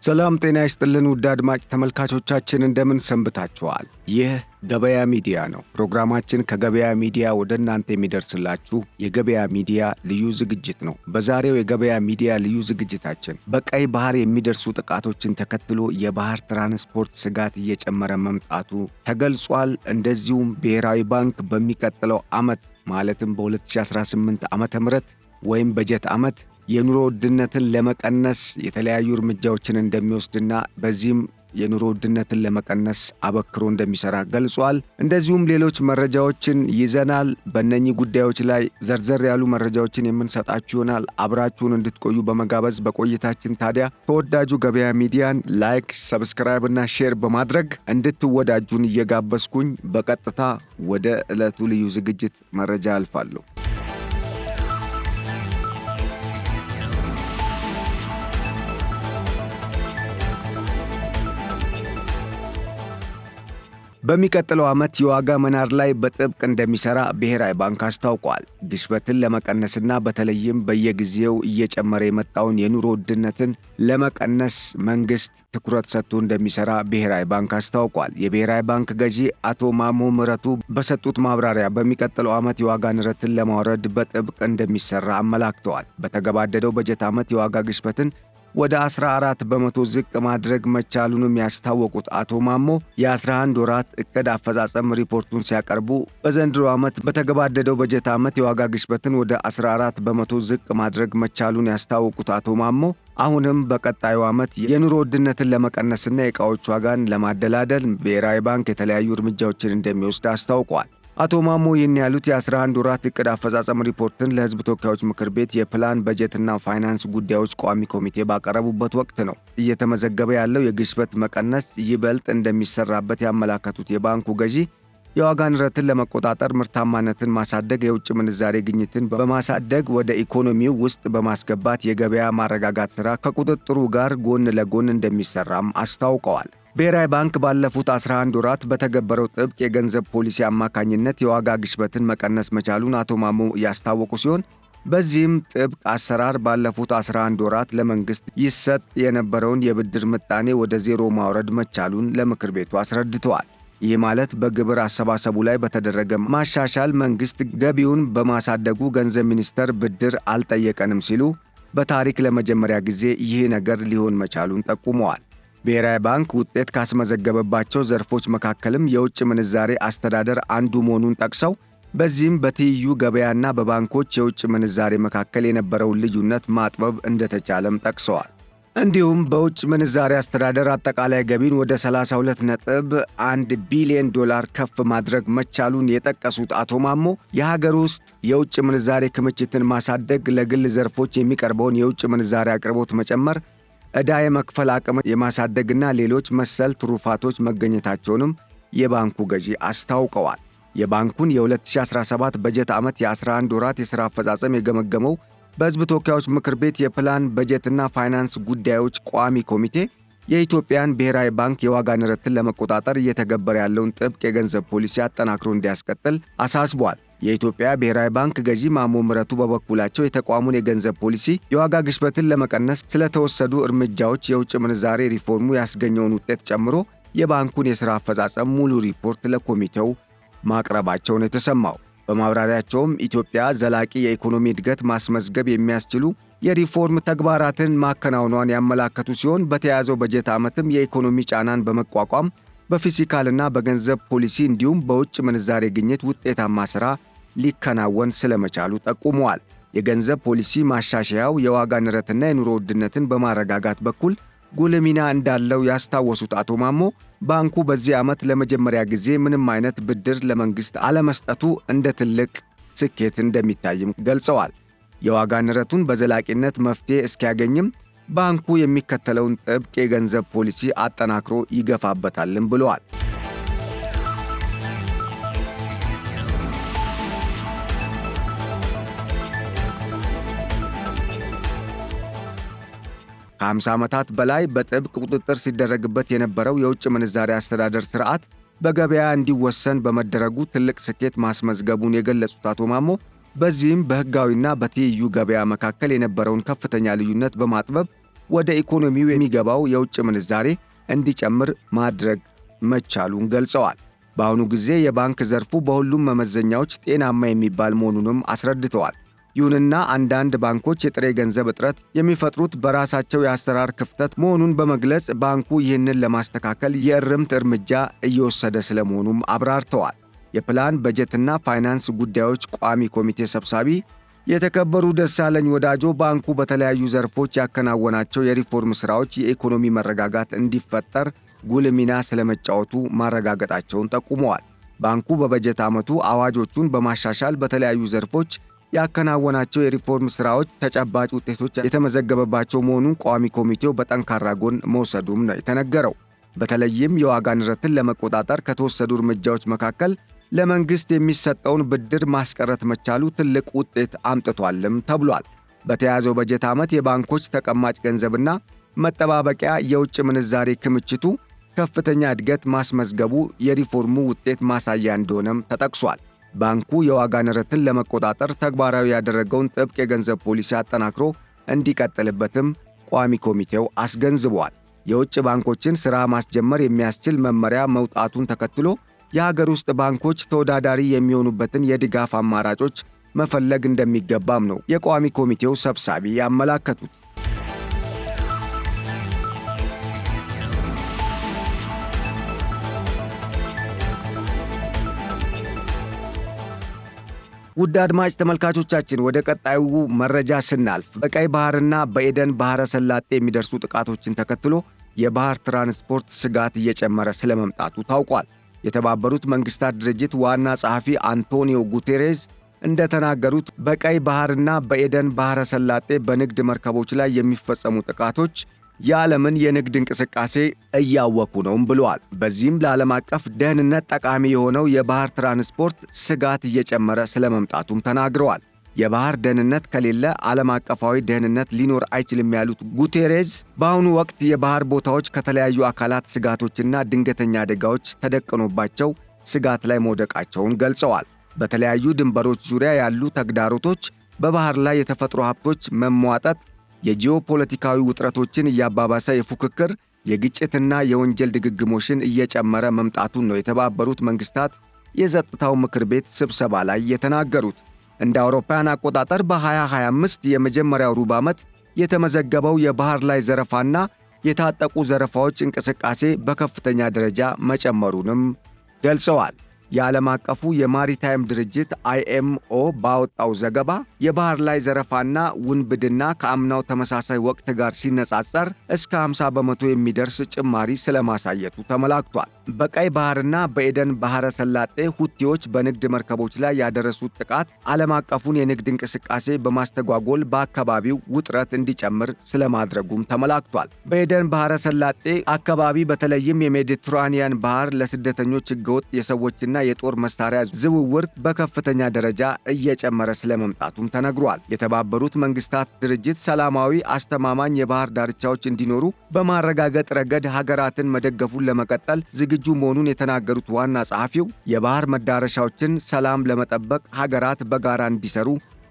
ሰላም ጤና ይስጥልን ውድ አድማጭ ተመልካቾቻችን እንደምን ሰንብታችኋል? ይህ ገበያ ሚዲያ ነው። ፕሮግራማችን ከገበያ ሚዲያ ወደ እናንተ የሚደርስላችሁ የገበያ ሚዲያ ልዩ ዝግጅት ነው። በዛሬው የገበያ ሚዲያ ልዩ ዝግጅታችን በቀይ ባህር የሚደርሱ ጥቃቶችን ተከትሎ የባህር ትራንስፖርት ስጋት እየጨመረ መምጣቱ ተገልጿል። እንደዚሁም ብሔራዊ ባንክ በሚቀጥለው ዓመት ማለትም በ2018 ዓመተ ምህረት ወይም በጀት ዓመት የኑሮ ውድነትን ለመቀነስ የተለያዩ እርምጃዎችን እንደሚወስድና በዚህም የኑሮ ውድነትን ለመቀነስ አበክሮ እንደሚሰራ ገልጿል። እንደዚሁም ሌሎች መረጃዎችን ይዘናል። በእነኚህ ጉዳዮች ላይ ዘርዘር ያሉ መረጃዎችን የምንሰጣችሁ ይሆናል። አብራችሁን እንድትቆዩ በመጋበዝ በቆይታችን ታዲያ ተወዳጁ ገበያ ሚዲያን ላይክ፣ ሰብስክራይብ እና ሼር በማድረግ እንድትወዳጁን እየጋበዝኩኝ በቀጥታ ወደ ዕለቱ ልዩ ዝግጅት መረጃ አልፋለሁ። በሚቀጥለው ዓመት የዋጋ መናር ላይ በጥብቅ እንደሚሰራ ብሔራዊ ባንክ አስታውቋል። ግሽበትን ለመቀነስና በተለይም በየጊዜው እየጨመረ የመጣውን የኑሮ ውድነትን ለመቀነስ መንግስት ትኩረት ሰጥቶ እንደሚሰራ ብሔራዊ ባንክ አስታውቋል። የብሔራዊ ባንክ ገዢ አቶ ማሞ ምህረቱ በሰጡት ማብራሪያ በሚቀጥለው ዓመት የዋጋ ንረትን ለማውረድ በጥብቅ እንደሚሰራ አመላክተዋል። በተገባደደው በጀት ዓመት የዋጋ ግሽበትን ወደ 14 በመቶ ዝቅ ማድረግ መቻሉንም ያስታወቁት አቶ ማሞ የ11 ወራት እቅድ አፈጻጸም ሪፖርቱን ሲያቀርቡ በዘንድሮ ዓመት በተገባደደው በጀት ዓመት የዋጋ ግሽበትን ወደ 14 በመቶ ዝቅ ማድረግ መቻሉን ያስታወቁት አቶ ማሞ አሁንም በቀጣዩ ዓመት የኑሮ ውድነትን ለመቀነስና የዕቃዎች ዋጋን ለማደላደል ብሔራዊ ባንክ የተለያዩ እርምጃዎችን እንደሚወስድ አስታውቋል። አቶ ማሞ ይህን ያሉት የ11 ወራት እቅድ አፈጻጸም ሪፖርትን ለሕዝብ ተወካዮች ምክር ቤት የፕላን በጀትና ፋይናንስ ጉዳዮች ቋሚ ኮሚቴ ባቀረቡበት ወቅት ነው። እየተመዘገበ ያለው የግሽበት መቀነስ ይበልጥ እንደሚሰራበት ያመላከቱት የባንኩ ገዢ የዋጋ ንረትን ለመቆጣጠር ምርታማነትን ማሳደግ፣ የውጭ ምንዛሬ ግኝትን በማሳደግ ወደ ኢኮኖሚው ውስጥ በማስገባት የገበያ ማረጋጋት ሥራ ከቁጥጥሩ ጋር ጎን ለጎን እንደሚሰራም አስታውቀዋል። ብሔራዊ ባንክ ባለፉት 11 ወራት በተገበረው ጥብቅ የገንዘብ ፖሊሲ አማካኝነት የዋጋ ግሽበትን መቀነስ መቻሉን አቶ ማሞ ያስታወቁ ሲሆን በዚህም ጥብቅ አሰራር ባለፉት 11 ወራት ለመንግስት ይሰጥ የነበረውን የብድር ምጣኔ ወደ ዜሮ ማውረድ መቻሉን ለምክር ቤቱ አስረድተዋል። ይህ ማለት በግብር አሰባሰቡ ላይ በተደረገ ማሻሻል መንግስት ገቢውን በማሳደጉ ገንዘብ ሚኒስቴር ብድር አልጠየቀንም ሲሉ በታሪክ ለመጀመሪያ ጊዜ ይህ ነገር ሊሆን መቻሉን ጠቁመዋል። ብሔራዊ ባንክ ውጤት ካስመዘገበባቸው ዘርፎች መካከልም የውጭ ምንዛሬ አስተዳደር አንዱ መሆኑን ጠቅሰው በዚህም በትይዩ ገበያና በባንኮች የውጭ ምንዛሬ መካከል የነበረውን ልዩነት ማጥበብ እንደተቻለም ጠቅሰዋል። እንዲሁም በውጭ ምንዛሬ አስተዳደር አጠቃላይ ገቢን ወደ 32.1 ቢሊዮን ዶላር ከፍ ማድረግ መቻሉን የጠቀሱት አቶ ማሞ የሀገር ውስጥ የውጭ ምንዛሬ ክምችትን ማሳደግ፣ ለግል ዘርፎች የሚቀርበውን የውጭ ምንዛሬ አቅርቦት መጨመር፣ ዕዳ የመክፈል አቅም የማሳደግና ሌሎች መሰል ትሩፋቶች መገኘታቸውንም የባንኩ ገዢ አስታውቀዋል። የባንኩን የ2017 በጀት ዓመት የ11 ወራት የሥራ አፈጻጸም የገመገመው በሕዝብ ተወካዮች ምክር ቤት የፕላን በጀትና ፋይናንስ ጉዳዮች ቋሚ ኮሚቴ የኢትዮጵያን ብሔራዊ ባንክ የዋጋ ንረትን ለመቆጣጠር እየተገበረ ያለውን ጥብቅ የገንዘብ ፖሊሲ አጠናክሮ እንዲያስቀጥል አሳስቧል። የኢትዮጵያ ብሔራዊ ባንክ ገዢ ማሞ ምህረቱ በበኩላቸው የተቋሙን የገንዘብ ፖሊሲ የዋጋ ግሽበትን ለመቀነስ ስለተወሰዱ እርምጃዎች፣ የውጭ ምንዛሬ ሪፎርሙ ያስገኘውን ውጤት ጨምሮ የባንኩን የሥራ አፈጻጸም ሙሉ ሪፖርት ለኮሚቴው ማቅረባቸውን የተሰማው። በማብራሪያቸውም ኢትዮጵያ ዘላቂ የኢኮኖሚ እድገት ማስመዝገብ የሚያስችሉ የሪፎርም ተግባራትን ማከናወኗን ያመላከቱ ሲሆን በተያዘው በጀት ዓመትም የኢኮኖሚ ጫናን በመቋቋም በፊስካልና በገንዘብ ፖሊሲ እንዲሁም በውጭ ምንዛሬ ግኝት ውጤታማ ሥራ ሊከናወን ስለመቻሉ ጠቁመዋል። የገንዘብ ፖሊሲ ማሻሻያው የዋጋ ንረትና የኑሮ ውድነትን በማረጋጋት በኩል ጉልህ ሚና እንዳለው ያስታወሱት አቶ ማሞ ባንኩ በዚህ ዓመት ለመጀመሪያ ጊዜ ምንም አይነት ብድር ለመንግሥት አለመስጠቱ እንደ ትልቅ ስኬት እንደሚታይም ገልጸዋል። የዋጋ ንረቱን በዘላቂነት መፍትሔ እስኪያገኝም ባንኩ የሚከተለውን ጥብቅ የገንዘብ ፖሊሲ አጠናክሮ ይገፋበታልም ብለዋል። ከ50 ዓመታት በላይ በጥብቅ ቁጥጥር ሲደረግበት የነበረው የውጭ ምንዛሬ አስተዳደር ሥርዓት በገበያ እንዲወሰን በመደረጉ ትልቅ ስኬት ማስመዝገቡን የገለጹት አቶ ማሞ በዚህም በሕጋዊና በትይዩ ገበያ መካከል የነበረውን ከፍተኛ ልዩነት በማጥበብ ወደ ኢኮኖሚው የሚገባው የውጭ ምንዛሬ እንዲጨምር ማድረግ መቻሉን ገልጸዋል። በአሁኑ ጊዜ የባንክ ዘርፉ በሁሉም መመዘኛዎች ጤናማ የሚባል መሆኑንም አስረድተዋል። ይሁንና አንዳንድ ባንኮች የጥሬ ገንዘብ እጥረት የሚፈጥሩት በራሳቸው የአሰራር ክፍተት መሆኑን በመግለጽ ባንኩ ይህንን ለማስተካከል የእርምት እርምጃ እየወሰደ ስለመሆኑም አብራርተዋል። የፕላን በጀትና ፋይናንስ ጉዳዮች ቋሚ ኮሚቴ ሰብሳቢ የተከበሩ ደሳለኝ ወዳጆ ባንኩ በተለያዩ ዘርፎች ያከናወናቸው የሪፎርም ሥራዎች የኢኮኖሚ መረጋጋት እንዲፈጠር ጉልህ ሚና ስለመጫወቱ ማረጋገጣቸውን ጠቁመዋል። ባንኩ በበጀት ዓመቱ አዋጆቹን በማሻሻል በተለያዩ ዘርፎች ያከናወናቸው የሪፎርም ሥራዎች ተጨባጭ ውጤቶች የተመዘገበባቸው መሆኑን ቋሚ ኮሚቴው በጠንካራ ጎን መውሰዱም ነው የተነገረው። በተለይም የዋጋ ንረትን ለመቆጣጠር ከተወሰዱ እርምጃዎች መካከል ለመንግሥት የሚሰጠውን ብድር ማስቀረት መቻሉ ትልቅ ውጤት አምጥቷልም ተብሏል። በተያዘው በጀት ዓመት የባንኮች ተቀማጭ ገንዘብና መጠባበቂያ የውጭ ምንዛሬ ክምችቱ ከፍተኛ እድገት ማስመዝገቡ የሪፎርሙ ውጤት ማሳያ እንደሆነም ተጠቅሷል። ባንኩ የዋጋ ንረትን ለመቆጣጠር ተግባራዊ ያደረገውን ጥብቅ የገንዘብ ፖሊሲ አጠናክሮ እንዲቀጥልበትም ቋሚ ኮሚቴው አስገንዝቧል። የውጭ ባንኮችን ሥራ ማስጀመር የሚያስችል መመሪያ መውጣቱን ተከትሎ የሀገር ውስጥ ባንኮች ተወዳዳሪ የሚሆኑበትን የድጋፍ አማራጮች መፈለግ እንደሚገባም ነው የቋሚ ኮሚቴው ሰብሳቢ ያመላከቱት። ውድ አድማጭ ተመልካቾቻችን ወደ ቀጣዩ መረጃ ስናልፍ በቀይ ባህርና በኤደን ባህረ ሰላጤ የሚደርሱ ጥቃቶችን ተከትሎ የባህር ትራንስፖርት ስጋት እየጨመረ ስለመምጣቱ ታውቋል። የተባበሩት መንግስታት ድርጅት ዋና ጸሐፊ አንቶኒዮ ጉቴሬዝ እንደተናገሩት በቀይ ባህርና በኤደን ባህረ ሰላጤ በንግድ መርከቦች ላይ የሚፈጸሙ ጥቃቶች የዓለምን የንግድ እንቅስቃሴ እያወኩ ነውም ብለዋል። በዚህም ለዓለም አቀፍ ደህንነት ጠቃሚ የሆነው የባህር ትራንስፖርት ስጋት እየጨመረ ስለመምጣቱም ተናግረዋል። የባህር ደህንነት ከሌለ ዓለም አቀፋዊ ደህንነት ሊኖር አይችልም ያሉት ጉቴሬዝ በአሁኑ ወቅት የባህር ቦታዎች ከተለያዩ አካላት ስጋቶችና ድንገተኛ አደጋዎች ተደቅኖባቸው ስጋት ላይ መውደቃቸውን ገልጸዋል። በተለያዩ ድንበሮች ዙሪያ ያሉ ተግዳሮቶች፣ በባህር ላይ የተፈጥሮ ሀብቶች መሟጠጥ የጂኦፖለቲካዊ ውጥረቶችን እያባባሰ የፉክክር የግጭትና የወንጀል ድግግሞሽን እየጨመረ መምጣቱን ነው የተባበሩት መንግስታት የጸጥታው ምክር ቤት ስብሰባ ላይ የተናገሩት። እንደ አውሮፓውያን አቆጣጠር በ2025 የመጀመሪያው ሩብ ዓመት የተመዘገበው የባህር ላይ ዘረፋና የታጠቁ ዘረፋዎች እንቅስቃሴ በከፍተኛ ደረጃ መጨመሩንም ገልጸዋል። የዓለም አቀፉ የማሪታይም ድርጅት IMO ባወጣው ዘገባ የባህር ላይ ዘረፋና ውንብድና ከአምናው ተመሳሳይ ወቅት ጋር ሲነጻጸር እስከ 50 በመቶ የሚደርስ ጭማሪ ስለማሳየቱ ተመላክቷል። በቀይ ባህርና በኤደን ባህረ ሰላጤ ሁቲዎች በንግድ መርከቦች ላይ ያደረሱት ጥቃት ዓለም አቀፉን የንግድ እንቅስቃሴ በማስተጓጎል በአካባቢው ውጥረት እንዲጨምር ስለማድረጉም ተመላክቷል። በኤደን ባህረ ሰላጤ አካባቢ በተለይም የሜዲትራኒያን ባህር ለስደተኞች ሕገወጥ የሰዎችና የጦር መሳሪያ ዝውውር በከፍተኛ ደረጃ እየጨመረ ስለመምጣቱም ተነግሯል። የተባበሩት መንግስታት ድርጅት ሰላማዊ፣ አስተማማኝ የባህር ዳርቻዎች እንዲኖሩ በማረጋገጥ ረገድ ሀገራትን መደገፉን ለመቀጠል ዝግጁ መሆኑን የተናገሩት ዋና ጸሐፊው የባህር መዳረሻዎችን ሰላም ለመጠበቅ ሀገራት በጋራ እንዲሰሩ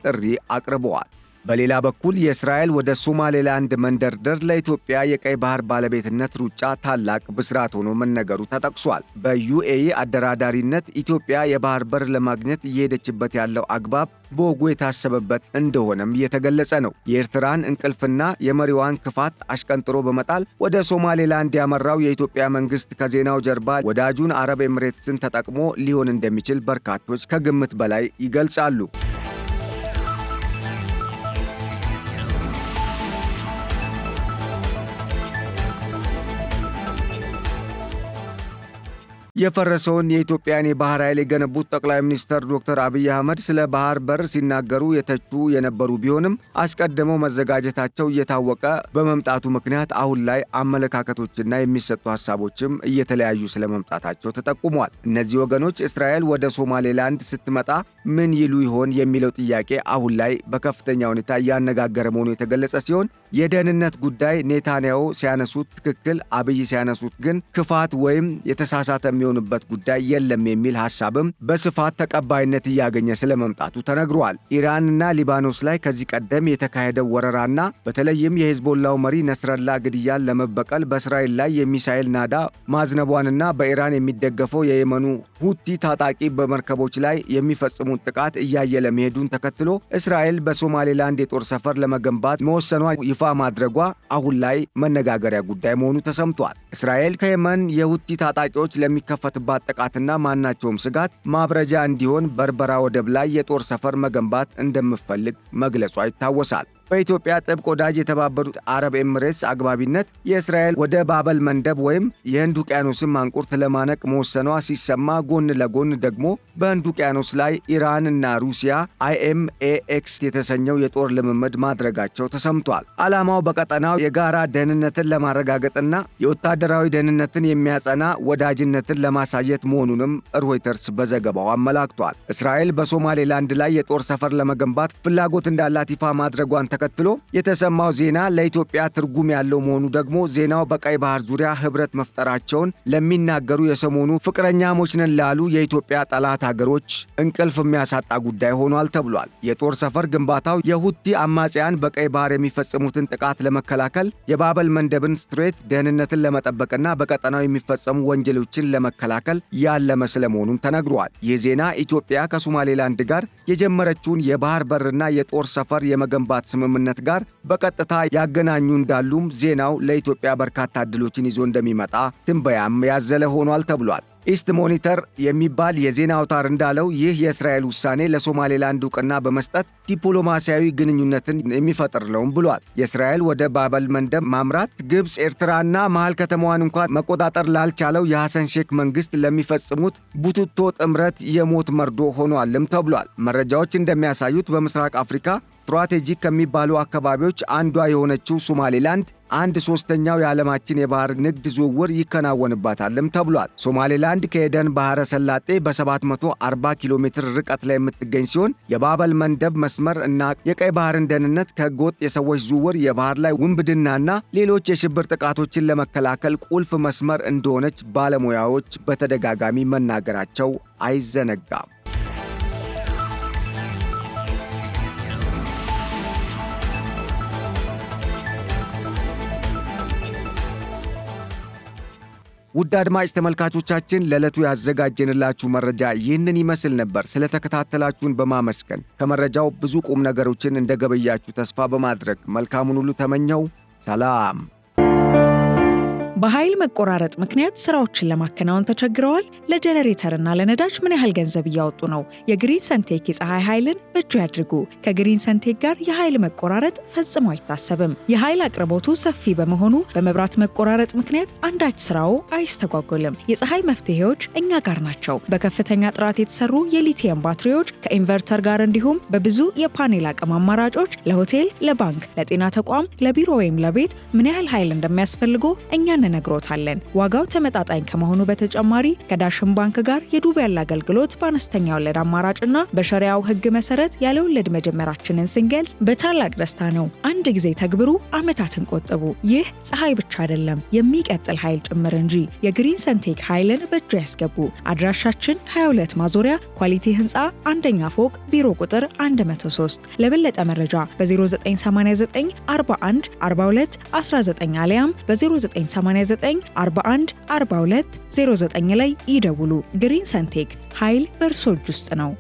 ጥሪ አቅርበዋል። በሌላ በኩል የእስራኤል ወደ ሶማሌላንድ መንደርደር ለኢትዮጵያ የቀይ ባህር ባለቤትነት ሩጫ ታላቅ ብስራት ሆኖ መነገሩ ተጠቅሷል። በዩኤኢ አደራዳሪነት ኢትዮጵያ የባህር በር ለማግኘት እየሄደችበት ያለው አግባብ በወጉ የታሰበበት እንደሆነም እየተገለጸ ነው። የኤርትራን እንቅልፍና የመሪዋን ክፋት አሽቀንጥሮ በመጣል ወደ ሶማሌላንድ ያመራው የኢትዮጵያ መንግስት ከዜናው ጀርባ ወዳጁን አረብ ኤምሬትስን ተጠቅሞ ሊሆን እንደሚችል በርካቶች ከግምት በላይ ይገልጻሉ። የፈረሰውን የኢትዮጵያን የባህር ኃይል የገነቡት ጠቅላይ ሚኒስትር ዶክተር አብይ አህመድ ስለ ባህር በር ሲናገሩ የተቹ የነበሩ ቢሆንም አስቀድመው መዘጋጀታቸው እየታወቀ በመምጣቱ ምክንያት አሁን ላይ አመለካከቶችና የሚሰጡ ሐሳቦችም እየተለያዩ ስለመምጣታቸው ተጠቁሟል። እነዚህ ወገኖች እስራኤል ወደ ሶማሌላንድ ስትመጣ ምን ይሉ ይሆን የሚለው ጥያቄ አሁን ላይ በከፍተኛ ሁኔታ እያነጋገረ መሆኑ የተገለጸ ሲሆን የደህንነት ጉዳይ ኔታንያሁ ሲያነሱት ትክክል፣ አብይ ሲያነሱት ግን ክፋት ወይም የተሳሳተ የሚሆንበት ጉዳይ የለም የሚል ሐሳብም በስፋት ተቀባይነት እያገኘ ስለመምጣቱ ተነግሯል። ኢራንና ሊባኖስ ላይ ከዚህ ቀደም የተካሄደው ወረራና በተለይም የሂዝቦላው መሪ ነስረላ ግድያን ለመበቀል በእስራኤል ላይ የሚሳኤል ናዳ ማዝነቧንና በኢራን የሚደገፈው የየመኑ ሁቲ ታጣቂ በመርከቦች ላይ የሚፈጽሙት ጥቃት እያየለ መሄዱን ተከትሎ እስራኤል በሶማሌላንድ የጦር ሰፈር ለመገንባት መወሰኗ ይፋ ማድረጓ አሁን ላይ መነጋገሪያ ጉዳይ መሆኑ ተሰምቷል። እስራኤል ከየመን የሁቲ ታጣቂዎች ለሚከፈትባት ጥቃትና ማናቸውም ስጋት ማብረጃ እንዲሆን በርበራ ወደብ ላይ የጦር ሰፈር መገንባት እንደምትፈልግ መግለጿ ይታወሳል። በኢትዮጵያ ጥብቅ ወዳጅ የተባበሩት አረብ ኤሚሬትስ አግባቢነት የእስራኤል ወደ ባበል መንደብ ወይም የህንድ ውቅያኖስን ማንቁርት ለማነቅ መወሰኗ ሲሰማ፣ ጎን ለጎን ደግሞ በህንድ ውቅያኖስ ላይ ኢራን እና ሩሲያ IMAX የተሰኘው የጦር ልምምድ ማድረጋቸው ተሰምቷል። ዓላማው በቀጠናው የጋራ ደህንነትን ለማረጋገጥና የወታደራዊ ደህንነትን የሚያጸና ወዳጅነትን ለማሳየት መሆኑንም ሮይተርስ በዘገባው አመላክቷል። እስራኤል በሶማሌላንድ ላይ የጦር ሰፈር ለመገንባት ፍላጎት እንዳላት ይፋ ማድረጓን ተከትሎ የተሰማው ዜና ለኢትዮጵያ ትርጉም ያለው መሆኑ ደግሞ ዜናው በቀይ ባህር ዙሪያ ህብረት መፍጠራቸውን ለሚናገሩ የሰሞኑ ፍቅረኛሞች ነን ላሉ የኢትዮጵያ ጠላት ሀገሮች እንቅልፍ የሚያሳጣ ጉዳይ ሆኗል ተብሏል። የጦር ሰፈር ግንባታው የሁቲ አማጽያን በቀይ ባህር የሚፈጽሙትን ጥቃት ለመከላከል፣ የባበል መንደብን ስትሬት ደህንነትን ለመጠበቅና በቀጠናው የሚፈጸሙ ወንጀሎችን ለመከላከል ያለመ ስለመሆኑም ተነግሯል። ይህ ዜና ኢትዮጵያ ከሶማሌላንድ ጋር የጀመረችውን የባህር በርና የጦር ሰፈር የመገንባት ስምምነት ጋር በቀጥታ ያገናኙ እንዳሉም ዜናው ለኢትዮጵያ በርካታ ዕድሎችን ይዞ እንደሚመጣ ትንበያም ያዘለ ሆኗል ተብሏል። ኢስት ሞኒተር የሚባል የዜና አውታር እንዳለው ይህ የእስራኤል ውሳኔ ለሶማሌላንድ ዕውቅና በመስጠት ዲፕሎማሲያዊ ግንኙነትን የሚፈጥር ነውም ብሏል። የእስራኤል ወደ ባበል መንደብ ማምራት ግብፅ፣ ኤርትራና መሃል ከተማዋን እንኳን መቆጣጠር ላልቻለው የሐሰን ሼክ መንግስት ለሚፈጽሙት ቡትቶ ጥምረት የሞት መርዶ ሆኗልም ተብሏል። መረጃዎች እንደሚያሳዩት በምስራቅ አፍሪካ ስትራቴጂክ ከሚባሉ አካባቢዎች አንዷ የሆነችው ሶማሌላንድ 1/3 የዓለማችን የባህር ንግድ ዝውውር ይከናወንባታልም ተብሏል። ሶማሌላንድ ከኤደን ባህረ ሰላጤ በ740 ኪሎ ሜትር ርቀት ላይ የምትገኝ ሲሆን የባበል መንደብ መስመር እና የቀይ ባህርን ደህንነት ከህገወጥ የሰዎች ዝውውር፣ የባህር ላይ ውንብድናና ሌሎች የሽብር ጥቃቶችን ለመከላከል ቁልፍ መስመር እንደሆነች ባለሙያዎች በተደጋጋሚ መናገራቸው አይዘነጋም። ውድ አድማጭ ተመልካቾቻችን ለዕለቱ ያዘጋጀንላችሁ መረጃ ይህንን ይመስል ነበር። ስለተከታተላችሁን በማመስገን ከመረጃው ብዙ ቁም ነገሮችን እንደገበያችሁ ተስፋ በማድረግ መልካሙን ሁሉ ተመኘው። ሰላም። በኃይል መቆራረጥ ምክንያት ስራዎችን ለማከናወን ተቸግረዋል? ለጀነሬተርና ለነዳጅ ምን ያህል ገንዘብ እያወጡ ነው? የግሪን ሰንቴክ የፀሐይ ኃይልን በእጁ ያድርጉ። ከግሪን ሰንቴክ ጋር የኃይል መቆራረጥ ፈጽሞ አይታሰብም። የኃይል አቅርቦቱ ሰፊ በመሆኑ በመብራት መቆራረጥ ምክንያት አንዳች ስራው አይስተጓጎልም። የፀሐይ መፍትሄዎች እኛ ጋር ናቸው። በከፍተኛ ጥራት የተሰሩ የሊቲየም ባትሪዎች ከኢንቨርተር ጋር እንዲሁም በብዙ የፓኔል አቅም አማራጮች ለሆቴል፣ ለባንክ፣ ለጤና ተቋም፣ ለቢሮ ወይም ለቤት ምን ያህል ኃይል እንደሚያስፈልጎ እኛ እንነግሮታለን። ዋጋው ተመጣጣኝ ከመሆኑ በተጨማሪ ከዳሽን ባንክ ጋር የዱቤ ያለ አገልግሎት በአነስተኛ ወለድ አማራጭና በሸሪያው ሕግ መሰረት ያለ ወለድ መጀመራችንን ስንገልጽ በታላቅ ደስታ ነው። አንድ ጊዜ ተግብሩ፣ ዓመታትን ቆጥቡ። ይህ ፀሐይ ብቻ አይደለም፣ የሚቀጥል ኃይል ጭምር እንጂ። የግሪን ሰንቴክ ኃይልን በእጁ ያስገቡ። አድራሻችን 22 ማዞሪያ ኳሊቲ ህንፃ አንደኛ ፎቅ ቢሮ ቁጥር 103። ለበለጠ መረጃ በ0989 41 42 19 አሊያም በ0989 41 42 09 ላይ ይደውሉ። ግሪን ሰንቴክ ኃይል በእርሶ እጅ ውስጥ ነው።